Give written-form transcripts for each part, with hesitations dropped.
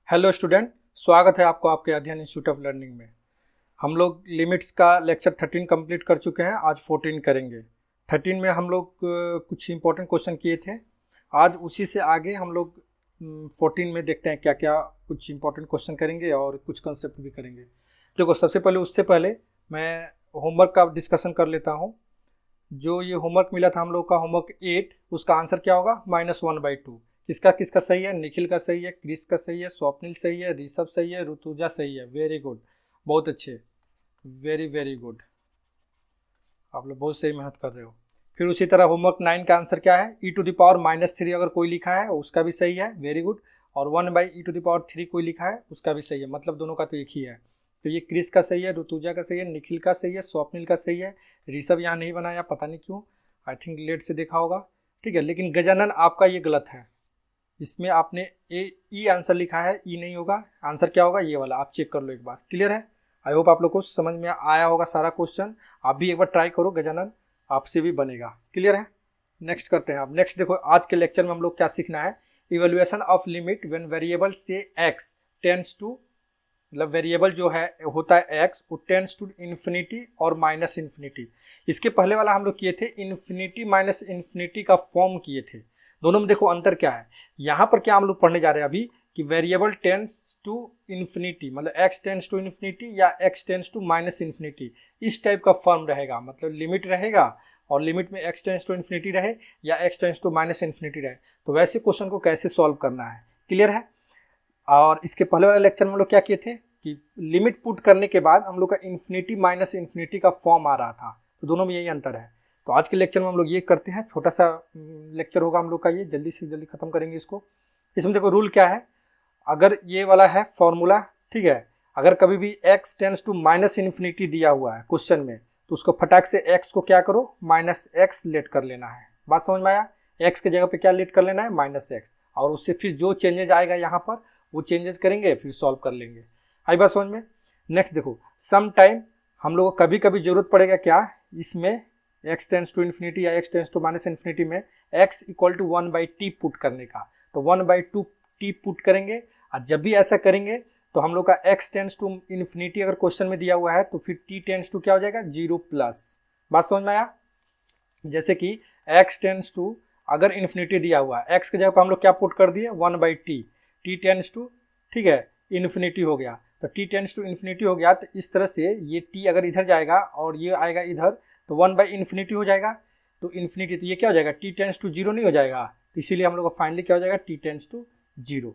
Hello student, स्वागत है आपको आपके अध्ययन इंस्टीट्यूट ऑफ लर्निंग में। हम लोग लिमिट्स का लेक्चर 13 कंप्लीट कर चुके हैं। आज 14 करेंगे। 13 में हम लोग कुछ इंपॉर्टेंट क्वेश्चन किए थे। आज उसी से आगे हम लोग 14 में देखते हैं क्या क्या कुछ इंपॉर्टेंट क्वेश्चन करेंगे और कुछ कंसेप्ट भी करेंगे। देखो, सबसे पहले उससे पहले मैं होमवर्क का डिस्कशन कर लेता हूँ। जो ये होमवर्क मिला था हम लोग का होमवर्क 8, उसका आंसर क्या होगा? -1/2। किसका किसका सही है? निखिल का सही है, क्रिस का सही है, स्वप्निल सही है, ऋषभ सही है, ऋतुजा सही है। वेरी गुड, बहुत अच्छे, वेरी वेरी गुड। आप लोग बहुत सही मेहनत कर रहे हो। फिर उसी तरह होमवर्क 9 का आंसर क्या है? e⁻³ अगर कोई लिखा है उसका भी सही है, वेरी गुड। और 1/e⁻³ कोई लिखा है उसका भी सही है, मतलब दोनों का तो एक ही है। तो ये क्रिस का सही है, ऋतुजा का सही है, निखिल का सही है, स्वप्निल का सही है। ऋषभ यहाँ नहीं बनाया, पता नहीं क्यों, आई थिंक लेट से देखा होगा। ठीक है, लेकिन गजानन आपका ये गलत है। इसमें आपने ई आंसर लिखा है, ई नहीं होगा। आंसर क्या होगा? ये वाला, आप चेक कर लो एक बार। क्लियर है? आई होप आप लोग को समझ में आया होगा सारा क्वेश्चन। आप भी एक बार ट्राई करो गजानन, आपसे भी बनेगा। क्लियर है? नेक्स्ट करते हैं। अब नेक्स्ट देखो, आज के लेक्चर में हम लोग क्या सीखना है। Evaluation of limit when variable से एक्स टेंड्स टू, मतलब वेरिएबल जो है होता है एक्स, वो टेंड्स टू इन्फिनिटी और माइनस इन्फिनिटी। इसके पहले वाला हम लोग किए थे इन्फिनिटी माइनस इन्फिनिटी का फॉर्म किए थे। दोनों में देखो अंतर क्या है। यहाँ पर क्या हम लोग पढ़ने जा रहे हैं अभी कि वेरिएबल टेंड्स टू इन्फिनिटी, मतलब एक्स टेंड्स टू इन्फिनिटी या x tends to minus infinity, इस टाइप का फॉर्म रहेगा। मतलब लिमिट रहेगा और लिमिट में एक्स टेंड्स टू इन्फिनिटी रहे या x tends to minus infinity रहे। तो वैसे क्वेश्चन को कैसे सॉल्व करना है, क्लियर है? और इसके पहले वाले लेक्चर में हम लोग क्या किए थे कि लिमिट पुट करने के बाद हम लोग का इन्फिनिटी माइनस इन्फिनिटी का फॉर्म आ रहा था। तो दोनों में यही अंतर है। तो आज के लेक्चर में हम लोग ये करते हैं, छोटा सा लेक्चर होगा हम लोग का, ये जल्दी से जल्दी खत्म करेंगे इसको। इसमें देखो रूल क्या है। अगर ये वाला है फॉर्मूला, ठीक है, अगर कभी भी x tends to minus infinity दिया हुआ है क्वेश्चन में, तो उसको फटाक से x को क्या करो, -x लेट कर लेना है। बात समझ में आया? x के जगह पे क्या लेट कर लेना है? -x। और उससे फिर जो चेंजेज आएगा यहाँ पर वो चेंजेस करेंगे, फिर सॉल्व कर लेंगे। आई बात समझ में? नेक्स्ट देखो, सम टाइम हम लोग को कभी कभी जरूरत पड़ेगा क्या, इसमें x टेंड्स टू इन्फिनिटी या x tends to minus infinity में x equal to 1/t put करने का। तो 1/2t पुट करेंगे। और जब भी ऐसा करेंगे तो हम लोग का x टेंड्स टू इन्फिनिटी अगर क्वेश्चन में दिया हुआ है तो फिर t टेंड्स टू क्या हो जाएगा? 0+। बात समझ में आया? जैसे कि x टेंड्स टू अगर इन्फिनिटी दिया हुआ है, x की जगह पर हम लोग क्या पुट कर दिए? 1/t, t टेंड्स टू, ठीक है, इन्फिनिटी हो गया। तो t टेंड्स टू इन्फिनिटी हो गया, तो इस तरह से ये t अगर इधर जाएगा और ये आएगा इधर, तो 1/∞ हो जाएगा। तो इन्फिनिटी, तो ये क्या हो जाएगा? t टेंड्स टू 0 नहीं हो जाएगा। तो इसीलिए हम लोग का फाइनली क्या हो जाएगा? t tends to 0।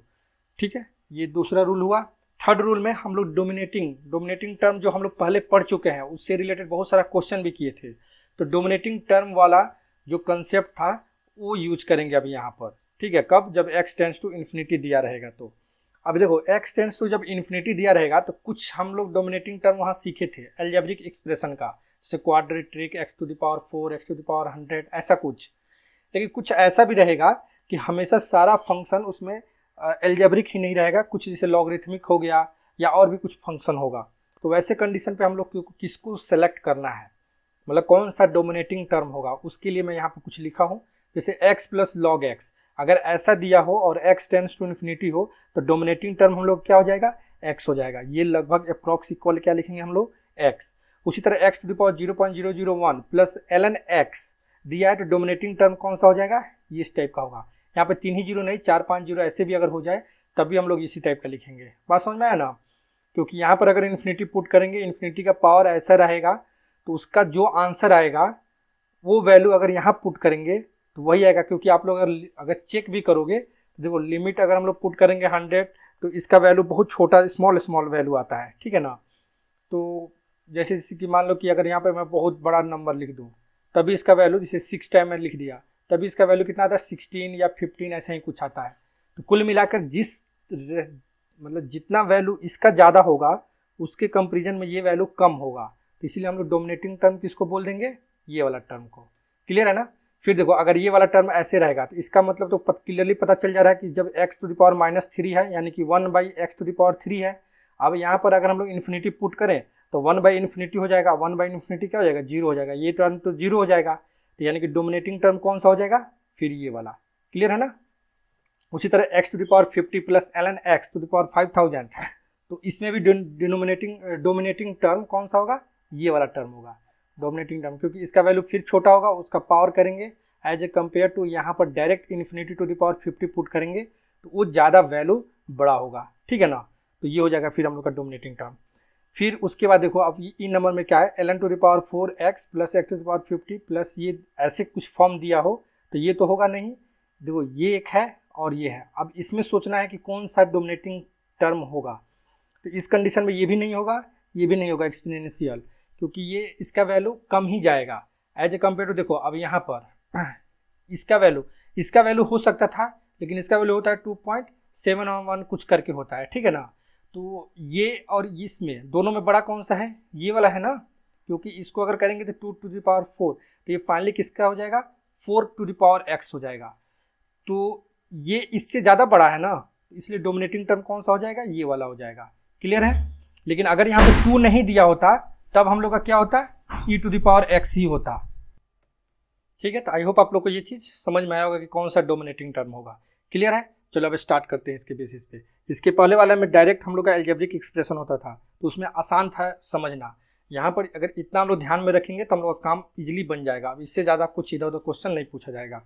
ठीक है, ये दूसरा रूल हुआ। थर्ड रूल में हम लोग डोमिनेटिंग टर्म जो हम लोग पहले पढ़ चुके हैं, उससे रिलेटेड बहुत सारा क्वेश्चन भी किए थे। तो डोमिनेटिंग टर्म वाला जो कंसेप्ट था वो यूज करेंगे अभी यहाँ पर। ठीक है, कब? जब x टेंड्स टू इन्फिनिटी दिया रहेगा। तो अब देखो, x टेंड्स टू जब इन्फिनिटी दिया रहेगा तो कुछ हम लोग डोमिनेटिंग टर्म वहाँ सीखे थे अलजेब्रिक एक्सप्रेशन का, जैसे क्वाड्रेटिक, x⁴, x⁴100, ऐसा कुछ। लेकिन कुछ ऐसा भी रहेगा कि हमेशा सारा फंक्शन उसमें अलजेब्रिक ही नहीं रहेगा, कुछ जैसे लॉगरिथमिक हो गया या और भी कुछ फंक्शन होगा। तो वैसे कंडीशन पे हम लोग किसको सेलेक्ट करना है, मतलब कौन सा डोमिनेटिंग टर्म होगा, उसके लिए मैं यहाँ पे कुछ लिखा हूँ। जैसे x प्लस लॉग x, अगर ऐसा दिया हो और x टेंड्स टू इन्फिनिटी हो तो डोमिनेटिंग टर्म हम लोग क्या हो जाएगा? x हो जाएगा। ये लगभग अप्रॉक्स इक्वल क्या लिखेंगे हम लोग? x। उसी तरह x⁴0.001 प्लस ln x दिया है तो डोमिनेटिंग टर्म कौन सा हो जाएगा? ये इस टाइप का होगा। यहाँ पे 3 ही जीरो नहीं, 4-5 जीरो ऐसे भी अगर हो जाए तब भी हम लोग इसी टाइप का लिखेंगे। बात समझ में आया ना? क्योंकि यहाँ पर अगर इन्फिनिटी पुट करेंगे, इन्फिनिटी का पावर ऐसा रहेगा तो उसका जो आंसर आएगा वो वैल्यू अगर यहाँ पुट करेंगे तो वही आएगा। क्योंकि आप लोग अगर चेक भी करोगे तो देखो, लिमिट अगर हम लोग पुट करेंगे 100 तो इसका वैल्यू बहुत छोटा स्मॉल वैल्यू आता है। ठीक है ना? तो जैसे कि मान लो कि अगर यहाँ पे मैं बहुत बड़ा नंबर लिख दूँ, तभी इसका वैल्यू, जैसे 6 टाइम में लिख दिया, तभी इसका वैल्यू कितना आता है? 16 या 15 ऐसे ही कुछ आता है। तो कुल मिलाकर मतलब जितना वैल्यू इसका ज़्यादा होगा उसके कंपेरिजन में ये वैल्यू कम होगा। तो इसीलिए हम लोग डोमिनेटिंग टर्म किसको बोल देंगे? ये वाला टर्म को। क्लियर है ना? फिर देखो, अगर ये वाला टर्म ऐसे रहेगा तो इसका मतलब तो क्लियरली पता चल जा रहा है कि जब x⁻³ है यानी कि 1/x⁴ है। अब यहाँ पर अगर हम लोग इन्फिनिटी पुट करें तो 1/∞ हो जाएगा। 1/∞ क्या हो जाएगा? 0 हो जाएगा। ये टर्म तो 0 हो जाएगा, तो यानी कि डोमिनेटिंग टर्म कौन सा हो जाएगा? फिर ये वाला। क्लियर है ना? उसी तरह x to the power 50 plus ln x to the power 5000, तो इसमें भी डोमिनेटिंग टर्म कौन सा होगा, ये वाला टर्म होगा डोमिनेटिंग टर्म, क्योंकि इसका वैल्यू फिर छोटा होगा, उसका पावर करेंगे एज ए कम्पेयर टू यहाँ पर direct infinity to the power 50 put करेंगे तो वो ज़्यादा वैल्यू बड़ा होगा, ठीक है ना। तो ये हो जाएगा फिर हम लोग का डोमिनेटिंग टर्म। फिर उसके बाद देखो अब इन नंबर में क्या है, ln to the power 4x plus x to the power 50 plus ये ऐसे कुछ फॉर्म दिया हो तो ये तो होगा नहीं। देखो ये एक है और ये है, अब इसमें सोचना है कि कौन सा डोमिनेटिंग टर्म होगा। तो इस कंडीशन में ये भी नहीं होगा, ये भी नहीं होगा एक्सपोनेंशियल, क्योंकि ये इसका वैल्यू कम ही जाएगा एज ए कम्पेयर टू। देखो अब यहाँ पर इसका वैल्यू हो सकता था, लेकिन इसका वैल्यू होता है 2.711 कुछ करके होता है, ठीक है ना। तो ये और इसमें दोनों में बड़ा कौन सा है, ये वाला है ना, क्योंकि इसको अगर करेंगे तो 2 टू द पावर 4, तो ये फाइनली किसका हो जाएगा, 4 टू द पावर x हो जाएगा। तो ये इससे ज़्यादा बड़ा है ना, इसलिए डोमिनेटिंग टर्म कौन सा हो जाएगा, ये वाला हो जाएगा। क्लियर है। लेकिन अगर यहाँ पे 2 नहीं दिया होता तब हम लोग का क्या होता, e to the power x ही होता, ठीक है। तो आई होप आप लोग को ये चीज़ समझ में आया होगा कि कौन सा डोमिनेटिंग टर्म होगा। क्लियर है। चलो अब स्टार्ट करते हैं इसके बेसिस पे। इसके पहले वाला में डायरेक्ट हम लोग का एल्जेब्रिक एक्सप्रेशन होता था, तो उसमें आसान था समझना। यहाँ पर अगर इतना हम लोग ध्यान में रखेंगे तो हम लोग का काम इजीली बन जाएगा। अब इससे ज़्यादा कुछ इधर उधर क्वेश्चन नहीं पूछा जाएगा।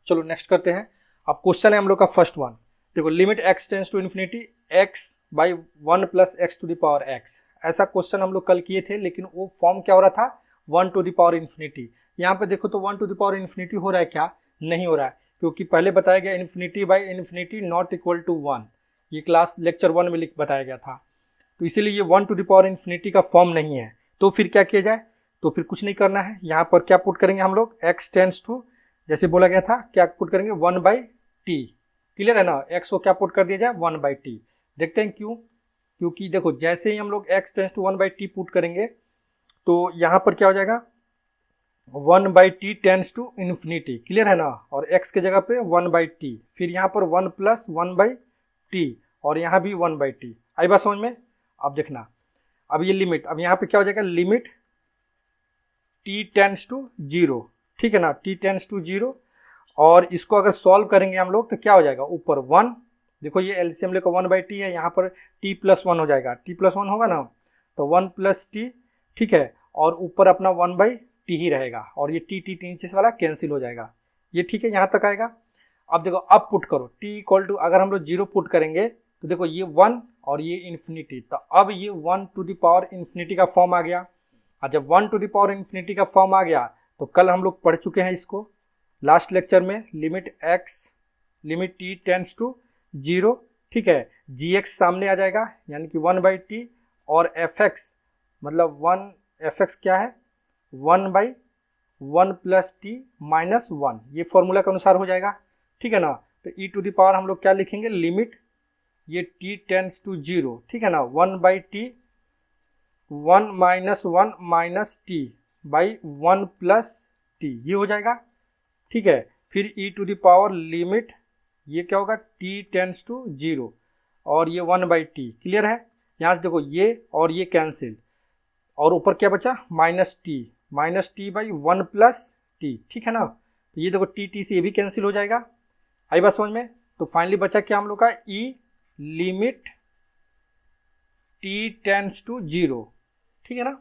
चलो नेक्स्ट करते हैं। अब क्वेश्चन है हम लोग का फर्स्ट वन, देखो limit x tends to infinity x by 1 plus x to the power x। ऐसा क्वेश्चन हम लोग कल किए थे, लेकिन वो फॉर्म क्या हो रहा था, 1 टू द पावर इन्फिनिटी। यहाँ पे देखो तो 1 टू द पावर इन्फिनिटी हो रहा है क्या, नहीं हो रहा है, क्योंकि पहले बताया गया infinity by infinity not equal to 1, ये क्लास लेक्चर 1 में बताया गया था। तो इसीलिए ये 1 टू द पावर इन्फिनिटी का फॉर्म नहीं है। तो फिर क्या किया जाए, तो फिर कुछ नहीं करना है। यहाँ पर क्या पुट करेंगे हम लोग, x टेंस टू, जैसे बोला गया था क्या पुट करेंगे, 1 बाई टी। क्लियर है ना, x को क्या पुट कर दिया जाए, 1 बाई टी। देखते हैं क्यों, क्योंकि देखो जैसे ही हम लोग x tends to 1 by T put करेंगे तो यहाँ पर क्या हो जाएगा, 1 by T tends to infinity. Clear है ना, और x के जगह पे 1 बाई टी, फिर यहाँ पर 1 प्लस 1 बाई टी, और यहाँ भी 1 बाई टी। आई बात समझ में। अब देखना, अब ये लिमिट, अब यहाँ पे क्या हो जाएगा, लिमिट t टेंस टू 0, ठीक है ना, t टेंस टू 0। और इसको अगर सॉल्व करेंगे हम लोग तो क्या हो जाएगा, ऊपर 1, देखो ये एलसीएम लेकर 1 बाई टी है, यहाँ पर t प्लस 1 हो जाएगा, t प्लस 1 होगा ना, तो 1 प्लस टी, ठीक है, और ऊपर अपना 1 बाई टी ही रहेगा, और ये टी नीचे वाला कैंसिल हो जाएगा, ये ठीक है, यहाँ तक आएगा। अब देखो अब पुट करो t इक्वल टू, अगर हम लोग 0 पुट करेंगे तो देखो ये 1 और ये इन्फिनिटी, तो अब ये 1 टू द पावर इन्फिनिटी का फॉर्म आ गया। और जब 1 टू द पावर इन्फिनिटी का फॉर्म आ गया तो कल हम लोग पढ़ चुके हैं इसको लास्ट लेक्चर में, लिमिट t टेंस टू 0, ठीक है, gx सामने आ जाएगा यानी कि 1 बाई टी, और fx मतलब 1, fx क्या है, 1 बाई 1 प्लस टी माइनस 1, ये फॉर्मूला के अनुसार हो जाएगा, ठीक है ना। तो e टू द पावर हम लोग क्या लिखेंगे, लिमिट ये t टेंस टू 0, ठीक है ना, 1 by T, 1 minus 1 minus T by 1 plus T, ये हो जाएगा, ठीक है। फिर e to the power limit ये क्या होगा, t टेंस टू 0, और ये 1 बाई टी। क्लियर है। यहाँ से देखो ये और ये कैंसिल, और ऊपर क्या बचा, minus T by 1 plus T, ठीक है ना। तो ये देखो टी से ये भी कैंसिल हो जाएगा। आई बात समझ में। तो फाइनली बचा क्या हम लोग का, e limit t tends to 0, ठीक है ना,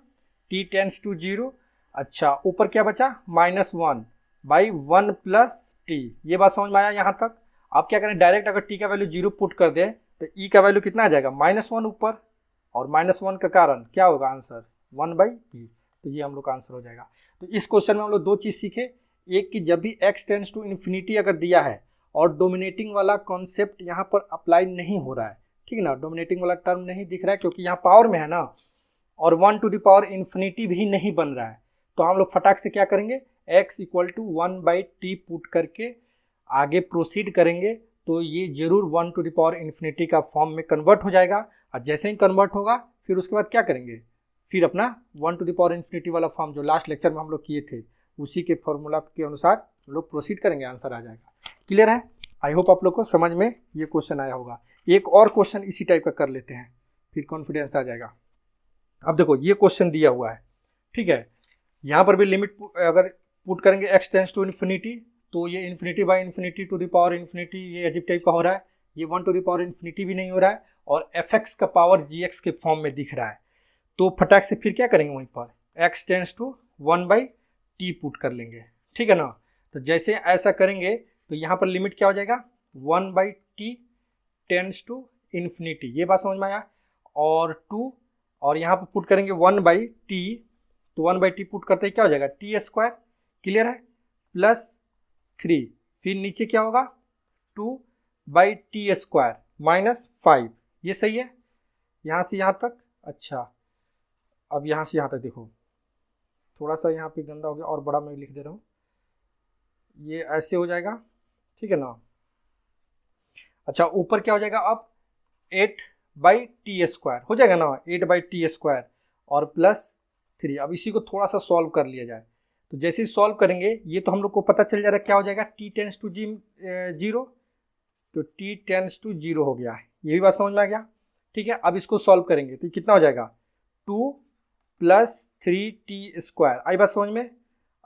t टेंस टू 0। अच्छा ऊपर क्या बचा, -1 बाई 1 प्लस टी, ये बात समझ में आया यहाँ तक। आप क्या करें, डायरेक्ट अगर t का वैल्यू 0 पुट कर दे तो e का वैल्यू कितना आ जाएगा, -1 ऊपर, और -1 का कारण क्या होगा, आंसर 1 बाई e। तो ये हम लोग का आंसर हो जाएगा। तो इस क्वेश्चन में हम लोग दो चीज़ सीखे, एक कि जब भी x टेंस टू इन्फिनिटी अगर दिया है और डोमिनेटिंग वाला कॉन्सेप्ट यहाँ पर अप्लाई नहीं हो रहा है, ठीक है ना, डोमिनेटिंग वाला टर्म नहीं दिख रहा है क्योंकि यहाँ पावर में है ना, और 1 टू द पावर इन्फिनिटी भी नहीं बन रहा है, तो हम लोग फटाक से क्या करेंगे, x equal to 1 by T put करके आगे प्रोसीड करेंगे, तो ये जरूर 1 टू द पावर इन्फिनिटी का फॉर्म में कन्वर्ट हो जाएगा। और जैसे ही कन्वर्ट होगा फिर उसके बाद क्या करेंगे, फिर अपना 1 टू द पावर इन्फिनिटी वाला फॉर्म जो लास्ट लेक्चर में हम लोग किए थे उसी के फॉर्मूला के अनुसार हम लोग प्रोसीड करेंगे, आंसर आ जाएगा। क्लियर है। आई होप आप लोग को समझ में ये क्वेश्चन आया होगा। एक और क्वेश्चन इसी टाइप का कर लेते हैं, फिर कॉन्फिडेंस आ जाएगा। अब देखो ये क्वेश्चन दिया हुआ है, ठीक है, यहाँ पर भी लिमिट अगर पुट करेंगे x टेंस टू इन्फिनिटी तो ये infinity by infinity to the power infinity ये अजीब टाइप का हो रहा है, ये 1 टू द पावर इन्फिनिटी भी नहीं हो रहा है, और fx का पावर gx के फॉर्म में दिख रहा है। तो फटाक से फिर क्या करेंगे, वहीं पर x tends to 1/t put कर लेंगे, ठीक है ना। तो जैसे ऐसा करेंगे तो यहाँ पर लिमिट क्या हो जाएगा, 1/t टेंस टू इन्फिनिटी, ये बात समझ में आया। और 2 और यहाँ पर पुट करेंगे 1/t, तो 1/t पुट करते ही क्या हो जाएगा, t², क्लियर है, +3, फिर नीचे क्या होगा 2/t² -5, ये सही है यहाँ से यहाँ तक। अच्छा अब यहाँ से यहाँ तक देखो, थोड़ा सा यहाँ पे गंदा हो गया और बड़ा मैं लिख दे रहा हूँ, ये ऐसे हो जाएगा, ठीक है ना। अच्छा ऊपर क्या हो जाएगा अब 8/t² हो जाएगा ना, 8/t² और +3। अब इसी को थोड़ा सा सॉल्व कर लिया जाए, तो जैसे ही सॉल्व करेंगे ये तो हम लोग को पता चल जा रहा है क्या हो जाएगा, t टेंस टू 0, तो t टेंस टू 0 हो गया है, ये भी बात समझ में आ गया, ठीक है। अब इसको सॉल्व करेंगे तो कितना हो जाएगा, 2 + 3t², आई बात समझ में।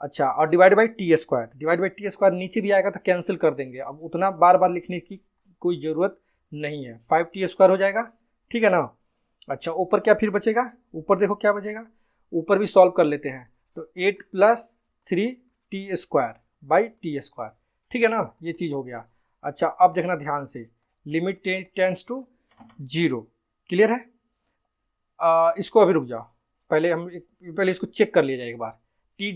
अच्छा और डिवाइड बाई t² नीचे भी आएगा तो कैंसिल कर देंगे, अब उतना बार बार लिखने की कोई ज़रूरत नहीं है, 5t² हो जाएगा, ठीक है ना। अच्छा ऊपर क्या फिर बचेगा, ऊपर देखो क्या बचेगा, ऊपर भी सॉल्व कर लेते हैं, तो 8 + 3t²/t², ठीक है ना, ये चीज़ हो गया। अच्छा अब देखना ध्यान से, लिमिट टेंस टू 0, क्लियर है। इसको अभी रुक जाओ, पहले इसको चेक कर लिया जाए एक बार, t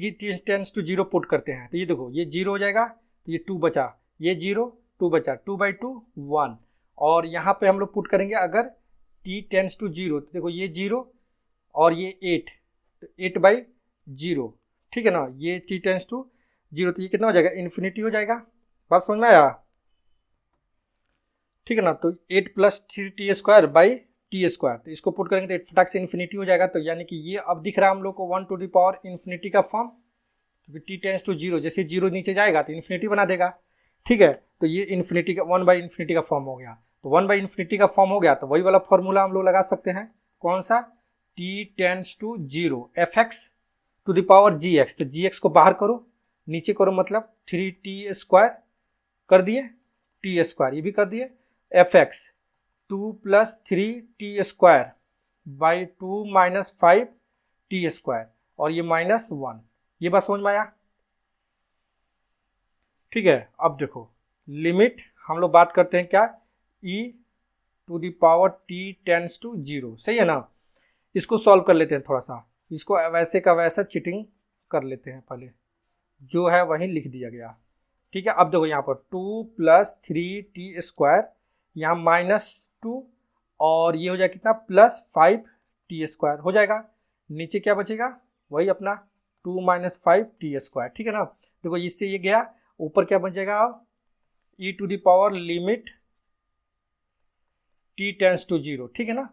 टेंस टू 0 पुट करते हैं, तो ये देखो ये 0 हो जाएगा, तो ये 2 बचा, ये 0 2 बचा, 2/2 1, और यहाँ पे हम लोग पुट करेंगे अगर t टेंस टू 0, तो देखो ये 0 और ये 8, तो 8/0, ठीक है ना, ये t टेंस टू 0, तो ये कितना हो जाएगा, इन्फिनिटी हो जाएगा, बात समझ में आया, ठीक है ना। तो 8 + 3t²/t², तो इसको पुट करेंगे तो फटाक से इन्फिनिटी हो जाएगा, तो यानी कि ये अब दिख रहा है हम लोग को 1 टू द पावर इन्फिनिटी का फॉर्म, क्योंकि t टेंस टू 0, जैसे 0 नीचे जाएगा तो इन्फिनिटी बना देगा, ठीक है। तो ये इन्फिनिटी का 1/∞ का फॉर्म हो गया, तो 1/∞ का फॉर्म हो गया, तो वही वाला फॉर्मूला हम लोग लगा सकते हैं, कौन सा, t tends to 0 fx to the power gx, तो gx को बाहर करो, नीचे करो, मतलब 3t² कर दिए, t², ये भी कर दिए, fx 2 + 3t²/2 - 5t², और ये -1, ये बात समझ में आया, ठीक है। अब देखो लिमिट हम लोग बात करते हैं क्या, e to the power t tends to 0, सही है ना। इसको सॉल्व कर लेते हैं थोड़ा सा, इसको वैसे का वैसा चिटिंग कर लेते हैं, पहले जो है वही लिख दिया गया, ठीक है। अब देखो यहाँ पर 2 + 3t², यहाँ -2, और ये हो जाएगा कितना, +5t² हो जाएगा, नीचे क्या बचेगा, वही अपना 2 - 5t², ठीक है ना। देखो इससे ये गया, ऊपर क्या बचेगा, e to the power limit t tends to 0, ठीक है ना।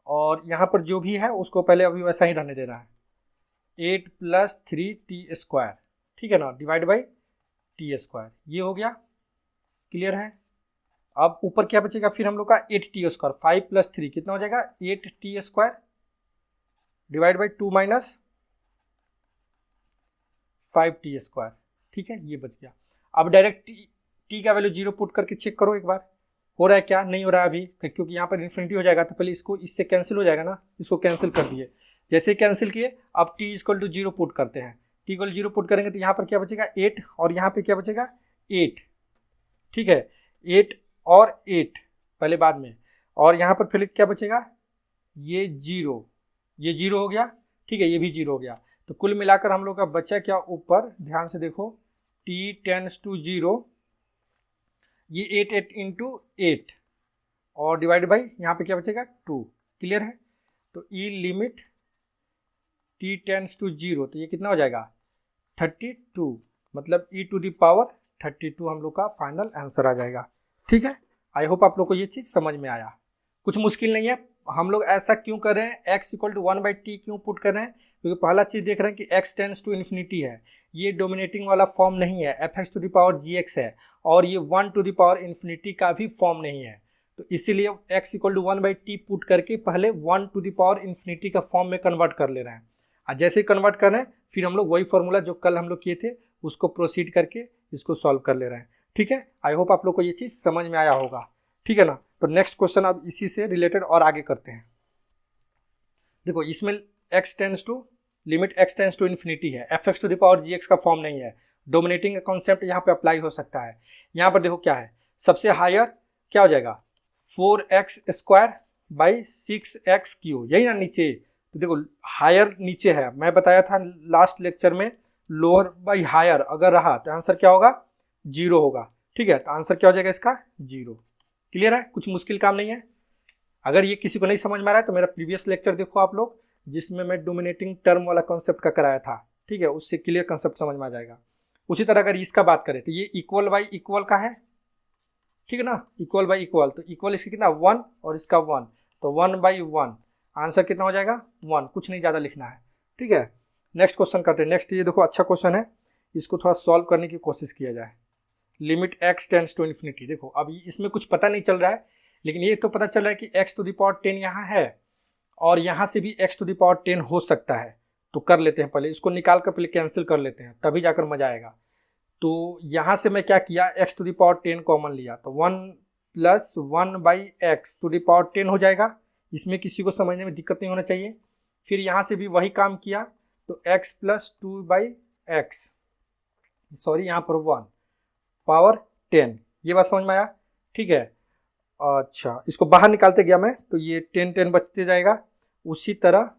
और यहाँ पर जो भी है उसको पहले अभी वैसा ही रहने दे रहा है, 8 + 3t², ठीक है ना, डिवाइड बाई t², ये हो गया, क्लियर है। अब ऊपर क्या बचेगा फिर हम लोग का 8t², 5 + 3 कितना हो जाएगा, 8t² डिवाइड बाई 2 - 5t², ठीक है, ये बच गया। अब डायरेक्ट t का वैल्यू 0 पुट करके चेक करो एक बार, हो रहा है क्या, नहीं हो रहा है अभी, क्योंकि यहाँ पर इन्फिनिटी हो जाएगा, तो पहले इसको इससे कैंसिल हो जाएगा ना, इसको कैंसिल कर दिए, जैसे कैंसिल किए, अब t = 0 पुट करते हैं, t = 0 पुट करेंगे तो यहाँ पर क्या बचेगा 8, और यहाँ पे क्या बचेगा 8, ठीक है, 8 और 8 पहले बाद में, और यहाँ पर फिर क्या बचेगा, ये 0, ये 0 हो गया, ठीक है, ये भी 0 हो गया, तो कुल मिलाकर हम लोग का बचा क्या, ऊपर ध्यान से देखो, t टेंस टू 0, ये 8 × 8 और डिवाइड बाई यहाँ पे क्या बचेगा 2, क्लियर है। तो e limit t tends to 0, तो ये कितना हो जाएगा 32, मतलब e टू द पावर 32 हम लोग का फाइनल आंसर आ जाएगा, ठीक है। आई होप आप लोग को ये चीज़ समझ में आया, कुछ मुश्किल नहीं है। हम लोग ऐसा क्यों कर रहे हैं, x = 1/t क्यों पुट कर रहे हैं, क्योंकि पहला चीज़ देख रहे हैं कि x टेंस टू इन्फिनिटी है, ये डोमिनेटिंग वाला फॉर्म नहीं है, fx to the power gx है, और ये 1 टू द पावर इन्फिनिटी का भी फॉर्म नहीं है, तो इसीलिए x = 1/t पुट करके पहले 1 टू द पावर इन्फिनिटी का फॉर्म में कन्वर्ट कर ले रहे हैं, और जैसे ही कन्वर्ट कर रहे हैं फिर हम लोग वही फॉर्मूला जो कल हम लोग किए थे उसको प्रोसीड करके इसको सॉल्व कर ले रहे हैं। ठीक है, आई होप आप लोग को ये चीज़ समझ में आया होगा। ठीक है ना। तो नेक्स्ट क्वेश्चन अब इसी से रिलेटेड और आगे करते हैं। देखो इसमें x tends to limit x tends to infinity है, fx to the power gx का फॉर्म नहीं है। डोमिनेटिंग का कॉन्सेप्ट यहाँ पे अप्लाई हो सकता है। यहाँ पर देखो क्या है, सबसे हायर क्या हो जाएगा 4x square by 6x Q, यही ना नीचे। तो देखो हायर नीचे है, मैं बताया था लास्ट लेक्चर में लोअर बाई हायर अगर रहा तो आंसर क्या होगा 0 होगा। ठीक है, तो आंसर क्या हो जाएगा इसका 0। क्लियर है, कुछ मुश्किल काम नहीं है। अगर ये किसी को नहीं समझ में आ रहा है तो मेरा प्रीवियस लेक्चर देखो आप लोग, जिसमें मैं डोमिनेटिंग टर्म वाला कॉन्सेप्ट का कराया था। ठीक है, उससे क्लियर कॉन्सेप्ट समझ में आ जाएगा। उसी तरह अगर इसका बात करें तो ये इक्वल बाई इक्वल का है। ठीक है ना, इक्वल बाई इक्वल, तो इक्वल इसका कितना 1 और इसका 1, तो 1/1 आंसर कितना हो जाएगा 1, कुछ नहीं ज़्यादा लिखना है। ठीक है, नेक्स्ट क्वेश्चन करते हैं। नेक्स्ट ये देखो अच्छा क्वेश्चन है, इसको थोड़ा सॉल्व करने की कोशिश किया जाए। Limit x tends to infinity. देखो अभी इसमें कुछ पता नहीं चल रहा है, लेकिन ये तो पता चल रहा है कि x टू द पावर 10 यहाँ है और यहाँ से भी x टू द पावर 10 हो सकता है। तो कर लेते हैं, पहले इसको निकाल कर पहले कैंसिल कर लेते हैं, तभी जाकर मजा आएगा। तो यहाँ से मैं क्या किया, x to the power 10 common लिया, तो 1 + 1/x टू द पावर 10 हो जाएगा। इसमें किसी को समझने में दिक्कत नहीं होना चाहिए। फिर यहाँ से भी वही काम किया, तो x + 2/x, सॉरी यहाँ पर 1 पावर 10, ये बात समझ में आया। ठीक है, अच्छा इसको बाहर निकालते गया मैं, तो ये 10 बचते जाएगा। उसी तरह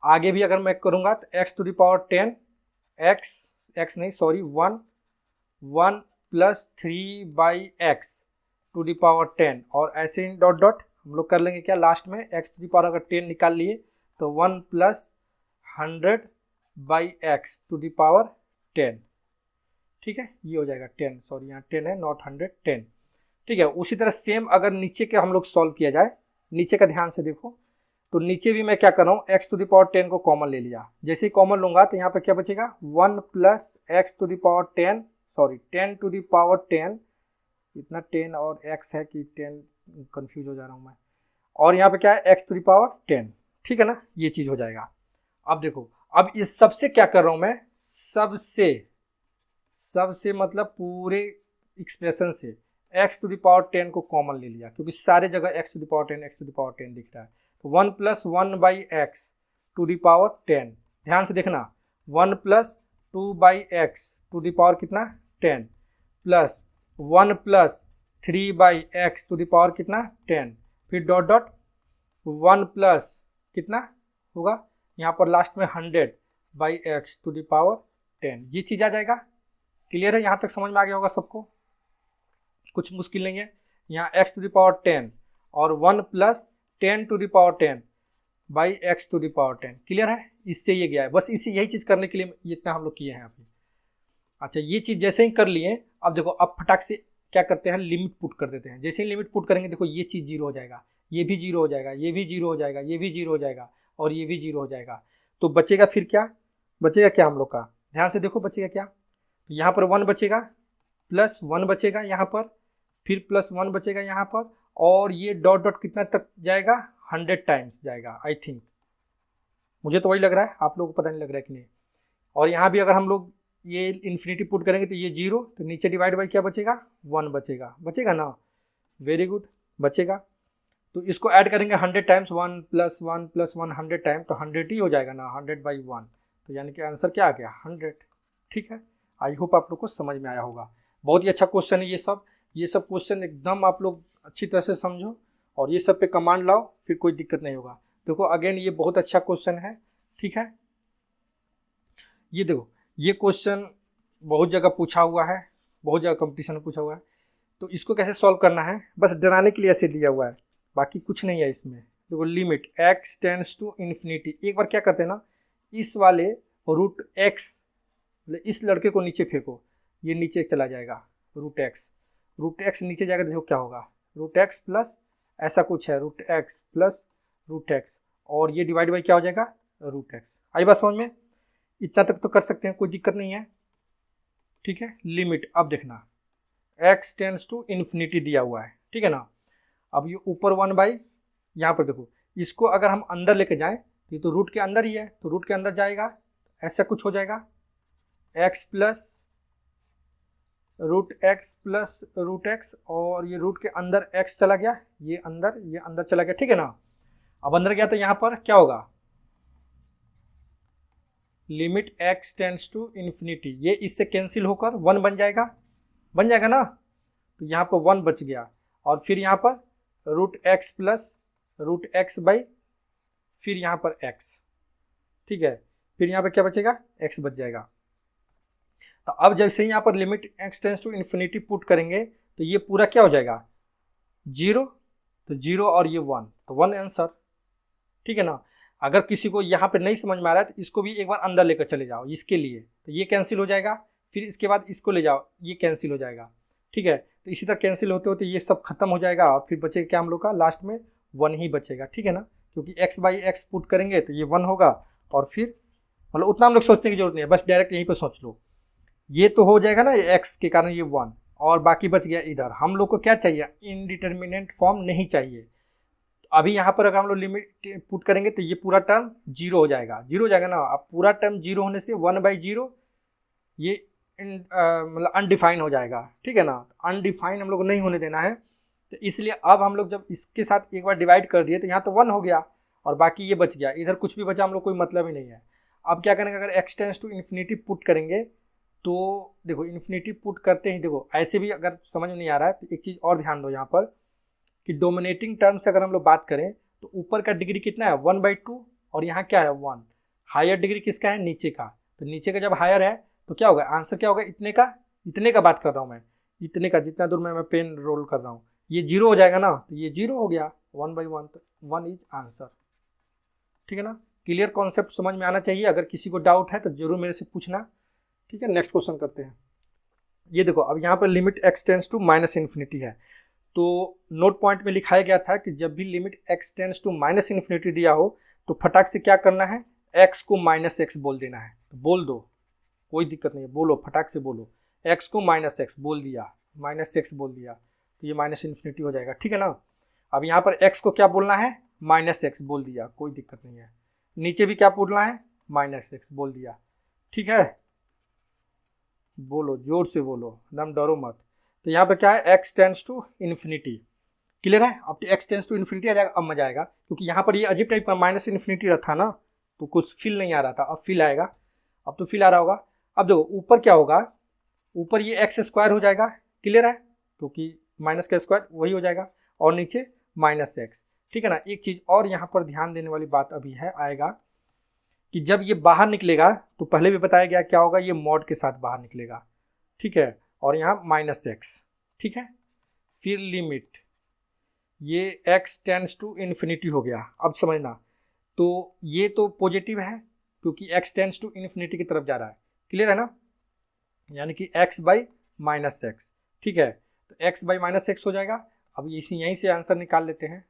आगे भी अगर मैं करूँगा तो x to the power 10 x नहीं sorry 1 + 3/x to the power 10, और ऐसे ही डॉट डॉट हम लोग कर लेंगे क्या लास्ट में, x टू द पावर अगर 10 निकाल लिए तो 1 + 100/x टू द पावर 10। ठीक है, ये हो जाएगा 10, सॉरी यहाँ 10 है नॉट 100, 10। ठीक है, उसी तरह सेम अगर नीचे के हम लोग सॉल्व किया जाए, नीचे का ध्यान से देखो, तो नीचे भी मैं क्या कर रहा हूँ x टू द पावर 10 को कॉमन ले लिया। जैसे ही कॉमन लूंगा तो यहाँ पे क्या बचेगा 1 + x to the power 10, sorry 10 to the power 10, इतना 10 और x है कि 10 कंफ्यूज हो जा रहा हूँ मैं, और यहाँ पे क्या है x टू द पावर 10। ठीक है ना, ये चीज़ हो जाएगा। अब देखो, अब इस सबसे क्या कर रहा हूँ मैं, सबसे मतलब पूरे एक्सप्रेशन से x टू द पावर 10 को कॉमन ले लिया, क्योंकि सारे जगह x टू द पावर 10 दिख रहा है। तो 1 + 1/x टू द पावर 10, ध्यान से देखना, 1 + 2/x टू द पावर कितना 10, plus 1 + 3/x to the power कितना 10, फिर डॉट डॉट 1 + कितना होगा यहाँ पर लास्ट में 100/x टू द पावर 10, ये चीज़ आ जाएगा। क्लियर है, यहाँ तक समझ में आ गया होगा सबको, कुछ मुश्किल नहीं है। यहाँ x टू द पावर 10 और 1 + 10 to the power 10/x to the power 10, clear है। इससे ये गया है, बस इसी यही चीज़ करने के लिए इतना हम लोग किए हैं अभी। अच्छा ये चीज़ जैसे ही कर लिए, अब देखो अब फटाक से क्या करते हैं, लिमिट पुट कर देते हैं। जैसे ही लिमिट पुट करेंगे देखो ये चीज़ 0 हो जाएगा, ये भी 0 हो जाएगा, ये भी 0 हो जाएगा, ये भी 0 हो जाएगा और ये भी 0 हो जाएगा। तो बचेगा फिर क्या, बचेगा क्या हम लोग का, ध्यान से देखो बचेगा क्या, तो यहाँ पर 1 बचेगा, +1 बचेगा यहाँ पर, फिर +1 बचेगा यहाँ पर, और ये डॉट डॉट कितना तक जाएगा 100 टाइम्स जाएगा आई थिंक, मुझे तो वही लग रहा है, आप लोगों को पता नहीं लग रहा है कि नहीं। और यहाँ भी अगर हम लोग ये इन्फिनिटी पुट करेंगे तो ये 0, तो नीचे डिवाइड बाई क्या बचेगा 1 बचेगा, बचेगा ना, वेरी गुड बचेगा। तो इसको ऐड करेंगे 100 टाइम्स, 1 + 1 + 1 100 टाइम, तो 100 ही हो जाएगा ना, 100/1, तो यानी कि आंसर क्या आ गया 100। ठीक है, आई होप आप लोग को समझ में आया होगा। बहुत ही अच्छा क्वेश्चन है ये सब क्वेश्चन एकदम आप लोग अच्छी तरह से समझो और ये सब पे कमांड लाओ, फिर कोई दिक्कत नहीं होगा। देखो अगेन ये बहुत अच्छा क्वेश्चन है। ठीक है, ये देखो ये क्वेश्चन बहुत जगह पूछा हुआ है, बहुत जगह कंपटीशन में पूछा हुआ है। तो इसको कैसे सॉल्व करना है, बस डराने के लिए ऐसे दिया हुआ है, बाकी कुछ नहीं है इसमें। देखो limit x tends to infinity, एक बार क्या करते हैं ना, इस वाले √x, इस लड़के को नीचे फेंको, ये नीचे चला जाएगा, √x नीचे जाएगा, देखो क्या होगा √x प्लस ऐसा कुछ है √x प्लस √x, और ये डिवाइड बाई क्या हो जाएगा √x। आई बात समझ में, इतना तक तो कर सकते हैं, कोई दिक्कत नहीं है। ठीक है, लिमिट अब देखना x टेंस टू इन्फिनिटी दिया हुआ है, ठीक है ना। अब ये ऊपर 1/, यहाँ पर देखो इसको अगर हम अंदर लेके जाएं तो ये तो रूट के अंदर ही है, तो रूट के अंदर जाएगा, ऐसा कुछ हो जाएगा x plus root x plus root x, और ये रूट के अंदर एक्स चला गया, ये अंदर चला गया, ठीक है ना। अब अंदर गया तो यहाँ पर क्या होगा, limit x tends to infinity, ये इससे कैंसिल होकर 1 बन जाएगा ना, तो यहाँ पर 1 बच गया। और फिर यहाँ पर root x plus root x by फिर यहाँ पर एक्स, ठीक है, फिर यहाँ पर क्या बचेगा, एक्स बच जाएगा। तो अब जैसे ही यहाँ पर limit x tends to infinity put करेंगे तो ये पूरा क्या हो जाएगा, 0, तो 0 और ये 1, तो 1 आंसर, ठीक है ना। अगर किसी को यहाँ पे नहीं समझ में आ रहा है तो इसको भी एक बार अंदर लेकर चले जाओ इसके लिए, तो ये कैंसिल हो जाएगा, फिर इसके बाद इसको ले जाओ, ये कैंसिल हो जाएगा, ठीक है। तो इसी तरह कैंसिल होते होते ये सब खत्म हो जाएगा और फिर बचेगा क्या हम लोग का, लास्ट में 1 ही बचेगा, ठीक है ना, क्योंकि x बाई एक्स पुट करेंगे तो ये 1 होगा। और फिर मतलब उतना हम लोग सोचने की जरूरत नहीं है, बस डायरेक्ट यहीं पर सोच लो, ये तो हो जाएगा ना, ये x के कारण ये 1, और बाकी बच गया इधर। हम लोग को क्या चाहिए, इनडिटर्मिनेंट फॉर्म नहीं चाहिए। अभी यहाँ पर अगर हम लोग लिमिट पुट करेंगे तो ये पूरा टर्म 0 हो जाएगा, 0 हो जाएगा ना। अब पूरा टर्म 0 होने से 1/0 ये मतलब अनडिफाइन हो जाएगा, ठीक है ना। अनडिफाइन हम लोग को नहीं होने देना है, तो इसलिए अब हम लोग जब इसके साथ एक बार डिवाइड कर दिए तो यहाँ तो 1 हो गया और बाकी ये बच गया, इधर कुछ भी बचा हम लोग कोई मतलब ही नहीं है। अब क्या करेंगे, अगर x tends to infinity put करेंगे तो देखो इन्फिनिटी पुट करते ही देखो ऐसे भी अगर समझ में नहीं आ रहा है तो एक चीज़ और ध्यान दो यहाँ पर कि डोमिनेटिंग टर्म से अगर हम लोग बात करें तो ऊपर का डिग्री कितना है, 1/2, और यहाँ क्या है 1। हायर डिग्री किसका है, नीचे का, तो नीचे का जब हायर है तो क्या होगा, आंसर क्या होगा, इतने का बात कर रहा हूँ मैं, इतने का, जितना दूर मैं पेन रोल कर रहा हूँ, ये 0 हो जाएगा ना, तो ये 0 हो गया 1/1, तो 1 इज आंसर, ठीक है ना। क्लियर कॉन्सेप्ट समझ में आना चाहिए, अगर किसी को डाउट है तो जरूर मेरे से पूछना, ठीक है। नेक्स्ट क्वेश्चन करते हैं। ये देखो अब यहाँ पर limit x tends to minus infinity है, तो नोट पॉइंट में लिखाया गया था कि जब भी limit x tends to minus infinity दिया हो तो फटाक से क्या करना है, एक्स को -x बोल देना है। तो बोल दो, कोई दिक्कत नहीं है, बोलो फटाक से बोलो, एक्स को -x बोल दिया, -x बोल दिया तो ये माइनस इन्फिनिटी हो जाएगा, ठीक है ना। अब यहाँ पर x को क्या बोलना है, -x बोल दिया, कोई दिक्कत नहीं है। नीचे भी क्या बोलना है, -x बोल दिया, ठीक है। बोलो जोर से बोलो, एकदम डरो मत। तो यहाँ पे क्या है, x tends to infinity, clear है। अब x टेंड्स टू इन्फिनिटी आ जाएगा, अब मजा आएगा, क्योंकि यहाँ पर ये अजीब टाइप का माइनस इन्फिनिटी रखा ना, तो कुछ फील नहीं आ रहा था, अब फील आएगा, अब तो फील आ रहा होगा। अब देखो ऊपर क्या होगा, ऊपर ये x² हो जाएगा, क्लियर है, क्योंकि माइनस का स्क्वायर वही हो जाएगा, और नीचे -x, ठीक है ना। एक चीज़ और यहाँ पर ध्यान देने वाली बात अभी है, आएगा कि जब ये बाहर निकलेगा तो पहले भी बताया गया क्या होगा, ये मॉड के साथ बाहर निकलेगा, ठीक है, और यहाँ -x, ठीक है। फिर लिमिट ये x टेंड्स टू इन्फिनिटी हो गया, अब समझना, तो ये तो पॉजिटिव है क्योंकि x टेंड्स टू इन्फिनिटी की तरफ जा रहा है, क्लियर है ना, यानी कि x/-x, ठीक है। तो x/-x हो जाएगा। अब इसी यहीं से आंसर निकाल लेते हैं,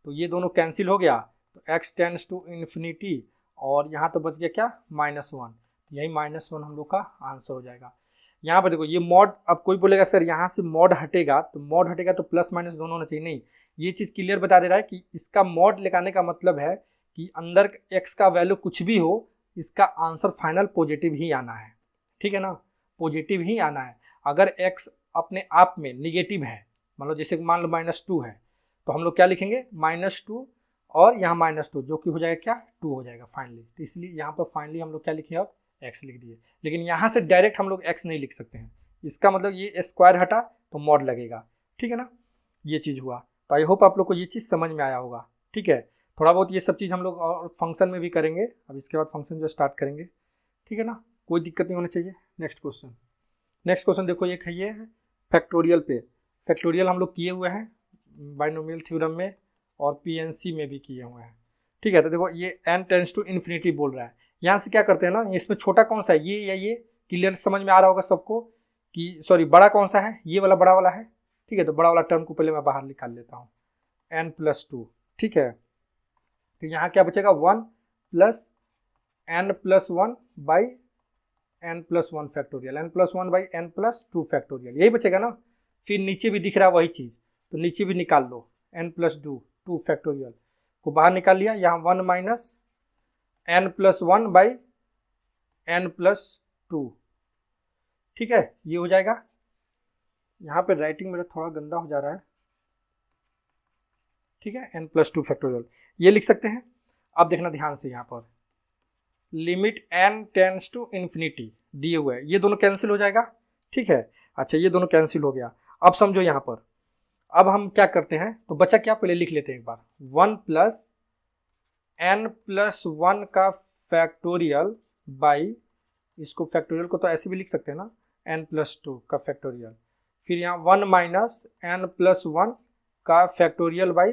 तो ये दोनों कैंसिल हो गया, तो x टेंड्स टू इन्फिनिटी, और यहाँ तो बच गया क्या, -1, यही -1 हम लोग का आंसर हो जाएगा। यहाँ पर देखो ये मॉड, अब कोई बोलेगा सर यहाँ से मॉड हटेगा, तो मॉड हटेगा तो प्लस माइनस दोनों होना चाहिए, नहीं, ये चीज़ क्लियर बता दे रहा है कि इसका मॉड लगाने का मतलब है कि अंदर x का वैल्यू कुछ भी हो, इसका आंसर फाइनल पॉजिटिव ही आना है, ठीक है ना, पॉजिटिव ही आना है। अगर x अपने आप में निगेटिव है, मतलब जैसे मान लो -2 है, तो हम लोग क्या लिखेंगे, -2 और यहाँ -2, जो कि हो जाएगा क्या, 2 हो जाएगा फाइनली। तो इसलिए यहाँ पर फाइनली हम लोग क्या लिखे, अब x लिख दिए। लेकिन यहाँ से डायरेक्ट हम लोग x नहीं लिख सकते हैं, इसका मतलब ये स्क्वायर हटा तो मॉड लगेगा, ठीक है ना, ये चीज़ हुआ। तो आई होप आप लोग को ये चीज़ समझ में आया होगा, ठीक है। थोड़ा बहुत ये सब चीज़ हम लोग और फंक्शन में भी करेंगे, अब इसके बाद फंक्शन जो स्टार्ट करेंगे, ठीक है ना, कोई दिक्कत नहीं होनी चाहिए। नेक्स्ट क्वेश्चन देखो, ये है फैक्टोरियल पे। फैक्टोरियल हम लोग किए हुए हैं बाइनोमियल थ्योरम में और PNC में भी किए हुए हैं, ठीक है। तो देखो ये n टेंड्स टू इन्फिनिटी बोल रहा है, यहाँ से क्या करते हैं ना, इसमें छोटा कौन सा है, ये या ये, क्लियर समझ में आ रहा होगा सबको कि सॉरी बड़ा कौन सा है, ये वाला बड़ा वाला है, ठीक है। तो बड़ा वाला टर्म को पहले मैं बाहर निकाल लेता हूँ, n+2, ठीक है। तो यहाँ क्या बचेगा, 1 + n+1/n+1 फैक्टोरियल, n+1/n+2 फैक्टोरियल, यही बचेगा ना। फिर नीचे भी दिख रहा है वही चीज़, तो नीचे भी निकाल लो, n+2 फैक्टोरियल को बाहर निकाल लिया, यहाँ 1 - n+1/n+2, ठीक है, ये हो जाएगा। यहाँ पे राइटिंग मेरा थोड़ा गंदा हो जा रहा है, ठीक है, n+2 फैक्टोरियल ये लिख सकते हैं। अब देखना ध्यान से, यहाँ पर limit n tends to infinity दिए हुए हैं, ये दोनों कैंसिल हो जाएगा, ठीक है। अच्छा ये दोनों कैंसिल हो गया। अब समझो यहाँ पर, अब हम क्या करते हैं, तो बचा क्या, पहले लिख लेते हैं एक बार, 1 + n+1 का फैक्टोरियल बाई, इसको फैक्टोरियल को तो ऐसे भी लिख सकते हैं ना, n+2 का फैक्टोरियल, फिर यहाँ 1 - n+1 का फैक्टोरियल बाई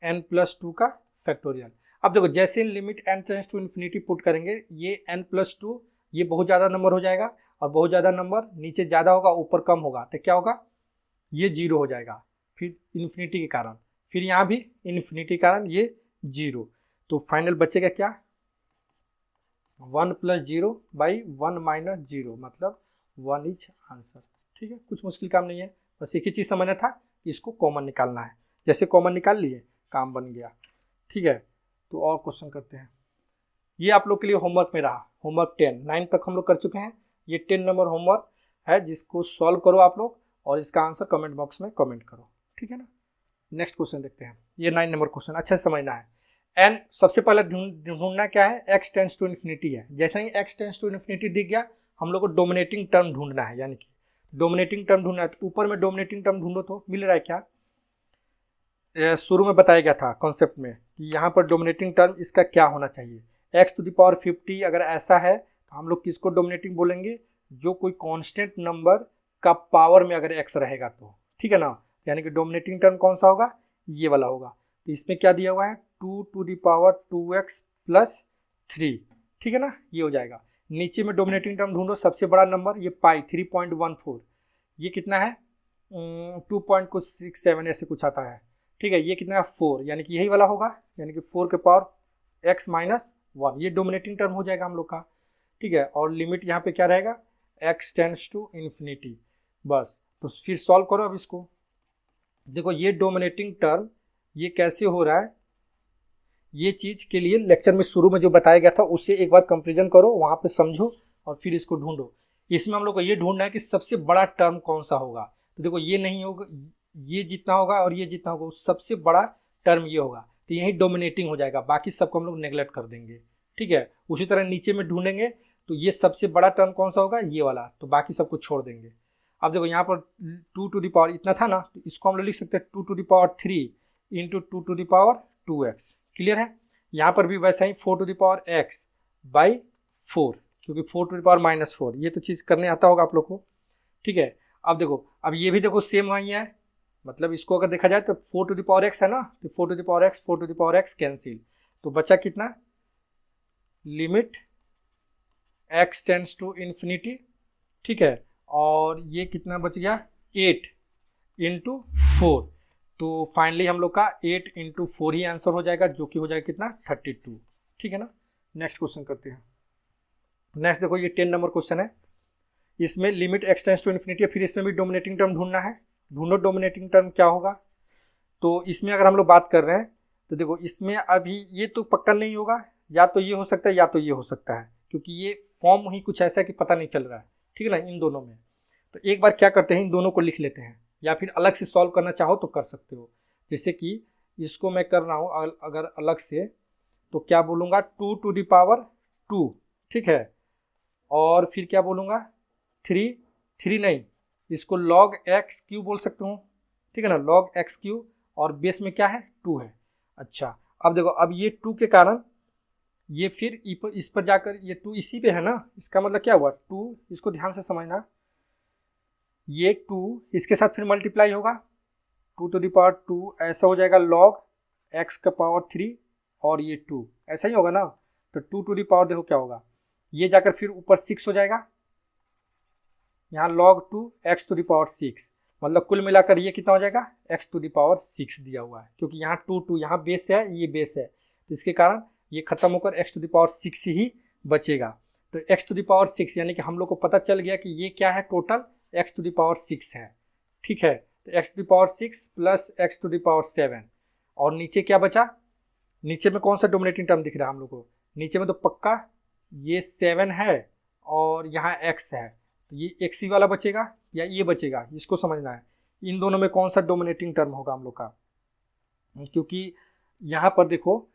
n+2 का फैक्टोरियल। अब देखो जैसे limit n tends to infinity put करेंगे, ये n+2 ये बहुत ज़्यादा नंबर हो जाएगा, और बहुत ज़्यादा नंबर नीचे ज़्यादा होगा ऊपर कम होगा, तो क्या होगा, ये 0 हो जाएगा, फिर इन्फिनिटी के कारण, फिर यहाँ भी इन्फिनिटी के कारण ये 0, तो फाइनल बचेगा क्या, 1 + 0 बाई 1 - 0 मतलब 1 इज आंसर, ठीक है। कुछ मुश्किल काम नहीं है, बस एक ही चीज़ समझना था कि इसको कॉमन निकालना है, जैसे कॉमन निकाल लिए काम बन गया, ठीक है। तो और क्वेश्चन करते हैं, ये आप लोग के लिए होमवर्क में रहा, होमवर्क 10 9 तक हम लोग कर चुके हैं, ये 10 नंबर होमवर्क है, जिसको सॉल्व करो आप लोग और इसका आंसर कमेंट बॉक्स में कमेंट करो, ठीक है ना। नेक्स्ट क्वेश्चन देखते हैं, ये 9 नंबर क्वेश्चन अच्छे से समझना है। एन सबसे पहले ढूंढना क्या है, x टेंड्स टू इन्फिनिटी है, जैसे ही x टेंड्स टू इन्फिनिटी दिख गया, हम लोग को डोमिनेटिंग टर्म ढूंढना है, यानी कि डोमिनेटिंग टर्म ढूंढना है। तो ऊपर में डोमिनेटिंग टर्म ढूंढो, तो मिल रहा है क्या, शुरू में बताया गया था कॉन्सेप्ट में कि यहाँ पर डोमिनेटिंग टर्म इसका क्या होना चाहिए, x⁻50 अगर ऐसा है तो हम लोग किसको डोमिनेटिंग बोलेंगे, जो कोई कांस्टेंट नंबर का पावर में अगर x रहेगा तो, ठीक है ना, यानी कि डोमिनेटिंग टर्म कौन सा होगा, ये वाला होगा। तो इसमें क्या दिया हुआ है, 2⁻2x + 3, ठीक है ना, ये हो जाएगा। नीचे में डोमिनेटिंग टर्म ढूंढो, सबसे बड़ा नंबर ये पाई 3.14, ये कितना है 2.67 ऐसे कुछ आता है, ठीक है, ये कितना है 4, यानी कि यही वाला होगा, यानी कि 4 के पावर x - 1, ये डोमिनेटिंग टर्म हो जाएगा हम लोग का, ठीक है। और लिमिट यहाँ पे क्या रहेगा, x टेंड्स टू इन्फिनिटी, बस। तो फिर सॉल्व करो अब इसको, देखो ये डोमिनेटिंग टर्म ये कैसे हो रहा है, ये चीज़ के लिए लेक्चर में शुरू में जो बताया गया था उससे एक बार कंपेरिजन करो, वहाँ पे समझो और फिर इसको ढूंढो। इसमें हम लोग को ये ढूंढना है कि सबसे बड़ा टर्म कौन सा होगा, तो देखो ये नहीं होगा, ये जितना होगा और ये जितना होगा, सबसे बड़ा टर्म ये होगा, तो यही डोमिनेटिंग हो जाएगा, बाकी सबको हम लोग नेगलेक्ट कर देंगे, ठीक है। उसी तरह नीचे में ढूंढेंगे तो ये सबसे बड़ा टर्म कौन सा होगा, ये वाला, तो बाकी सबको छोड़ देंगे। अब देखो यहाँ पर 2 इतना था ना, तो इसको हम लोग लिख सकते हैं 2⁻3 × 2⁻2x, क्लियर है। यहाँ पर भी वैसा ही 4⁻x / 4, क्योंकि 4⁻⁻4 ये तो चीज़ करने आता होगा आप लोग को, ठीक है। अब देखो, अब ये भी देखो सेम वही है, मतलब इसको अगर देखा जाए तो 4⁻x है ना, तो 4⁻x कैंसिल, तो बचा कितना, limit x tends to infinity, ठीक है, और ये कितना बच गया 8 × 4, तो फाइनली हम लोग का 8 × 4 ही आंसर हो जाएगा, जो कि हो जाएगा कितना 32, ठीक है ना। नेक्स्ट क्वेश्चन करते हैं। नेक्स्ट देखो ये 10 नंबर क्वेश्चन है, इसमें limit x tends to infinity है, फिर इसमें भी डोमिनेटिंग टर्म ढूंढना है, ढूंढो डोमिनेटिंग टर्म क्या होगा। तो इसमें अगर हम लोग बात कर रहे हैं तो देखो इसमें अभी ये तो पक्का नहीं होगा, या तो ये हो सकता है या तो ये हो सकता है, क्योंकि ये फॉर्म ही कुछ ऐसा है कि पता नहीं चल रहा है, ठीक है ना, इन दोनों में। तो एक बार क्या करते हैं, इन दोनों को लिख लेते हैं, या फिर अलग से सॉल्व करना चाहो तो कर सकते हो। जैसे कि इसको मैं कर रहा हूँ अगर अलग से, तो क्या बोलूँगा 2⁻2, ठीक है, और फिर क्या बोलूँगा 3 नहीं, इसको log x³ बोल सकता हूँ, ठीक है ना, log x³, और बेस में क्या है 2 है। अच्छा अब देखो, अब ये 2 के कारण ये फिर इस पर जाकर ये 2 इसी पे है ना, इसका मतलब क्या हुआ 2, इसको ध्यान से समझना, ये 2 इसके साथ फिर मल्टीप्लाई होगा, 2⁻2 ऐसा हो जाएगा log x⁻3, और ये 2 ऐसा ही होगा ना, तो 2 देखो क्या होगा, ये जाकर फिर ऊपर 6 हो जाएगा, यहाँ log 2 x⁻6, मतलब कुल मिलाकर ये कितना हो जाएगा x⁻6 दिया हुआ है, क्योंकि यहाँ 2 यहाँ बेस है, ये बेस है, तो इसके कारण ये खत्म होकर x⁻6 ही बचेगा। तो x⁻6 यानी कि हम लोग को पता चल गया कि ये क्या है, टोटल x⁻6 है, ठीक है। तो x⁻6 + x⁻7, और नीचे क्या बचा, नीचे में कौन सा डोमिनेटिंग टर्म दिख रहा है हम लोग को, नीचे में तो पक्का ये 7 है और यहाँ x है, तो ये एक्स वाला बचेगा या ये बचेगा, इसको समझना है। इन दोनों में कौन सा डोमिनेटिंग टर्म होगा हम लोग का, क्योंकि यहाँ पर देखो,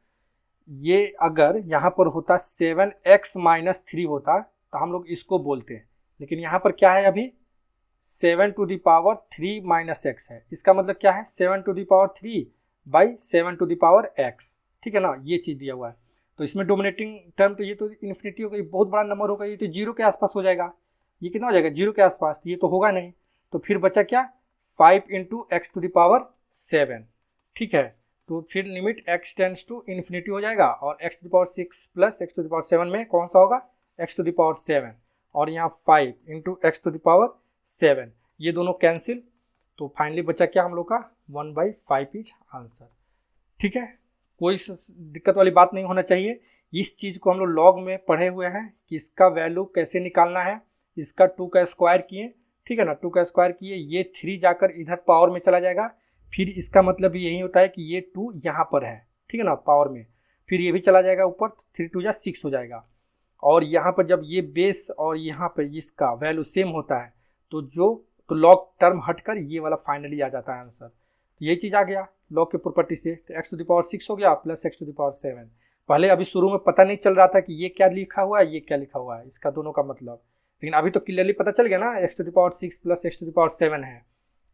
ये अगर यहाँ पर होता 7x-3 होता तो हम लोग इसको बोलते हैं, लेकिन यहाँ पर क्या है अभी 7⁻³ - x है। इसका मतलब क्या है 7⁻³/7x, ठीक है ना, ये चीज़ दिया हुआ है। तो इसमें डोमिनेटिंग टर्म तो ये तो इन्फिनिटी होगा, ये बहुत बड़ा नंबर होगा, ये तो 0 के आसपास हो जाएगा। ये कितना हो जाएगा 0 के आसपास, ये तो होगा नहीं। तो फिर बचा क्या 5 × x⁻⁷, ठीक है। तो फिर limit x tends to infinity हो जाएगा, और x⁻6 + x⁻7 में कौन सा होगा x⁻7, और यहाँ 5 × x⁻7, ये दोनों कैंसिल। तो फाइनली बचा क्या हम लोग का 1/5 इज आंसर, ठीक है। कोई दिक्कत वाली बात नहीं होना चाहिए। इस चीज़ को हम लोग लॉग में पढ़े हुए हैं कि इसका वैल्यू कैसे निकालना है। इसका 2 का स्क्वायर किए, ठीक है ना, 2 का स्क्वायर किए, ये 3 जाकर इधर पावर में चला जाएगा। फिर इसका मतलब यही होता है कि ये 2 यहाँ पर है, ठीक है ना, पावर में। फिर ये भी चला जाएगा ऊपर, 3 × 2 = 6 हो जाएगा। और यहाँ पर जब ये बेस और यहाँ पर इसका वैल्यू सेम होता है तो लॉग टर्म हटकर ये वाला फाइनली आ जाता है आंसर। तो ये चीज़ आ गया लॉग के प्रॉपर्टी से। तो x⁻6 हो गया प्लस x⁻7। पहले अभी शुरू में पता नहीं चल रहा था कि ये क्या लिखा हुआ है, ये क्या लिखा हुआ है, इसका दोनों का मतलब, लेकिन अभी तो क्लियरली पता चल गया ना x⁻6 प्लस x⁻7 है।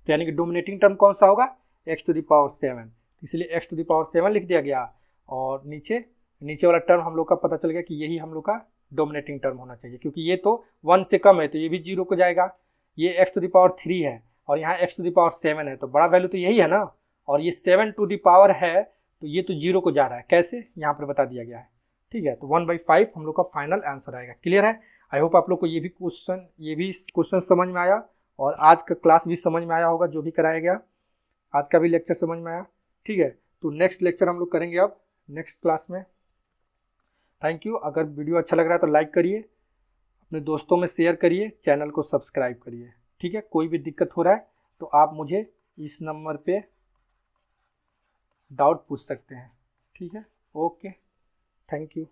तो यानी कि डोमिनेटिंग टर्म कौन सा होगा x⁻7, इसलिए x⁻7 लिख दिया गया। और नीचे वाला टर्म हम लोग का पता चल गया कि यही हम लोग का डोमिनेटिंग टर्म होना चाहिए, क्योंकि ये तो 1 से कम है तो ये भी 0 को जाएगा। ये x⁻3 है और यहाँ x⁻7 है, तो बड़ा वैल्यू तो यही है ना। और ये 7 टू द पावर है तो ये तो 0 को जा रहा है, कैसे यहाँ पर बता दिया गया है, ठीक है। तो 1/5 हम लोग का फाइनल आंसर आएगा। क्लियर है? आई होप आप लोग को ये भी क्वेश्चन समझ में आया, और आज का क्लास भी समझ में आया होगा, जो भी कराया गया आज का भी लेक्चर समझ में आया, ठीक है। तो नेक्स्ट लेक्चर हम लोग करेंगे अब नेक्स्ट क्लास में। Thank you. अगर वीडियो अच्छा लग रहा है तो लाइक करिए, अपने दोस्तों में शेयर करिए, चैनल को सब्सक्राइब करिए, ठीक है। कोई भी दिक्कत हो रहा है तो आप मुझे इस नंबर पे डाउट पूछ सकते हैं, ठीक है। Okay, thank you.